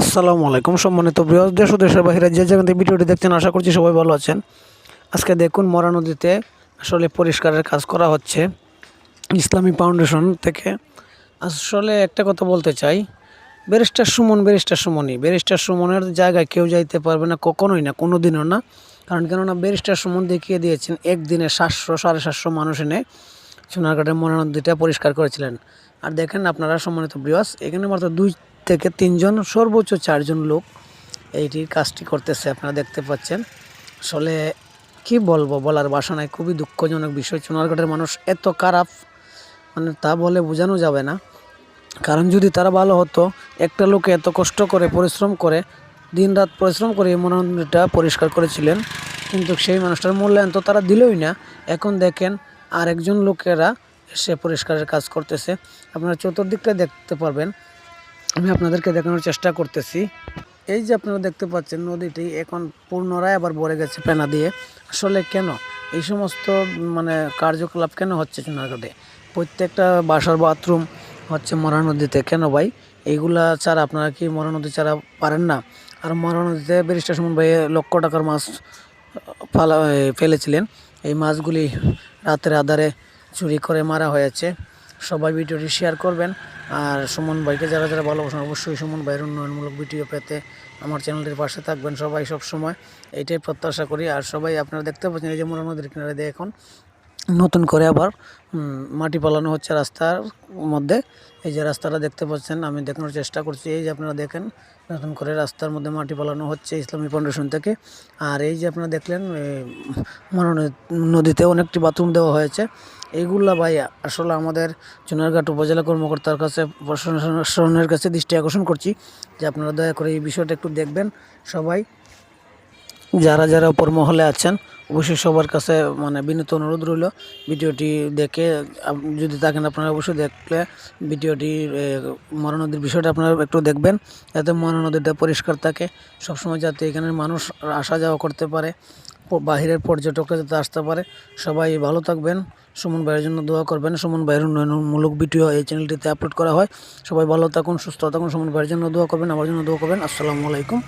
আসসালামু আলাইকুম সম্মানিত ভিউয়ার্স, দেশ ও দেশের বাইরে যে যেখান থেকে ভিডিওটি দেখছেন আশা করছি সবাই ভালো আছেন। আজকে দেখুন মরা নদীতে আসলে পরিষ্কারের কাজ করা হচ্ছে ইসলামী ফাউন্ডেশন থেকে। আসলে একটা কথা বলতে চাই, ব্যারিস্টার সুমনের জায়গায় কেউ যাইতে পারবে না, কখনোই না, কোনো দিনও না। কারণ কেননা ব্যারিস্টার সুমন দেখিয়ে দিয়েছেন একদিনে 700 সাড়ে 700 মানুষ এনে সোনারঘাটের মরা নদীটা পরিষ্কার করেছিলেন। আর দেখেন আপনারা সম্মানিত ভিউয়ার্স, এখানে মাত্র 2 থেকে 3 জন, সর্বোচ্চ 4 জন লোক এইটির কাজটি করতেছে, আপনারা দেখতে পাচ্ছেন। আসলে কি বলবো, বলার ভাষা নাই, খুবই দুঃখজনক বিষয়। সোনারঘাটের মানুষ এত খারাপ, মানে তা বলে বোঝানো যাবে না। কারণ যদি তারা ভালো হতো, একটা লোকে এত কষ্ট করে পরিশ্রম করে, দিনরাত পরিশ্রম করে এই মনোনয়নটা পরিষ্কার করেছিলেন, কিন্তু সেই মানুষটার মূল্যায়ন তো তারা দিলই না। এখন দেখেন আরেকজন লোকেরা এসে পরিষ্কারের কাজ করতেছে। আপনারা চতুর্দিকটা দেখতে পারবেন, আমি আপনাদেরকে দেখানোর চেষ্টা করতেছি। এই যে আপনারা দেখতে পাচ্ছেন নদীটি এখন পুনরায় আবার ভরে গেছে পেনা দিয়ে। আসলে কেন এই সমস্ত কার্যকলাপ কেন হচ্ছে সোনারঘাটে? প্রত্যেকটা বাসার বাথরুম হচ্ছে মরা নদীতে, কেন ভাই? এইগুলা ছাড়া আপনারা কি মরা নদী ছাড়া পারেন না? আর মরা নদীতে ব্যারিস্টার সুমন ভাই লক্ষ টাকার মাছ ফেলেছিলেন। এই মাছগুলি রাতের আধারে চুরি করে মারা হয়েছে। সবাই ভিডিওটি শেয়ার করবেন। আর সুমন ভাইকে যারা যারা ভালোবাসেন অবশ্যই সুমন ভাইয়ের উন্নয়নমূলক ভিডিও পেতে আমার চ্যানেলটির পাশে থাকবেন সবাই সব সময়, এইটাই প্রত্যাশা করি। আর সবাই আপনারা দেখতে পাচ্ছেন এই যে মোরা নদীর কিনারে দিয়ে এখন নতুন করে আবার মাটি পালানো হচ্ছে রাস্তার মধ্যে। এই যে রাস্তাটা দেখতে পাচ্ছেন, আমি দেখানোর চেষ্টা করছি। এই যে আপনারা দেখেন নতুন করে রাস্তার মধ্যে মাটি পালানো হচ্ছে ইসলামী ফাউন্ডেশন থেকে। আর এই যে আপনারা দেখলেন মোরা নদীতে অনেকটি বাথরুম দেওয়া হয়েছে। এইগুলা ভাই আসলে আমাদের চুনারঘাট উপজেলা কর্মকর্তার কাছে, প্রশাসনের কাছে দৃষ্টি আকর্ষণ করছি যে আপনারা দয়া করে এই বিষয়টা একটু দেখবেন। সবাই যারা যারা উপর মহলে আছেন অবশ্যই সবার কাছে বিনীত অনুরোধ রইল, ভিডিওটি দেখে যদি থাকেন আপনারা অবশ্যই দেখলে ভিডিওটি মরা নদীর বিষয়টা আপনারা একটু দেখবেন, যাতে মরা নদীটা পরিষ্কার থাকে সবসময়, যাতে এখানের মানুষ আসা যাওয়া করতে পারে, বাহিরের পর্যটকরা যাতে আসতে পারে। সবাই ভালো থাকবেন, সুমন ভাইয়ের জন্য দোয়া করবেন। সুমন ভাইয়ের উন্নয়নমূলক ভিডিও এই চ্যানেলটিতে আপলোড করা হয়। সবাই ভালো থাকুন, সুস্থ থাকুন, সুমন ভাইয়ের জন্য দোয়া করবেন, আমার জন্য দোয়া করবেন। আসসালামু আলাইকুম।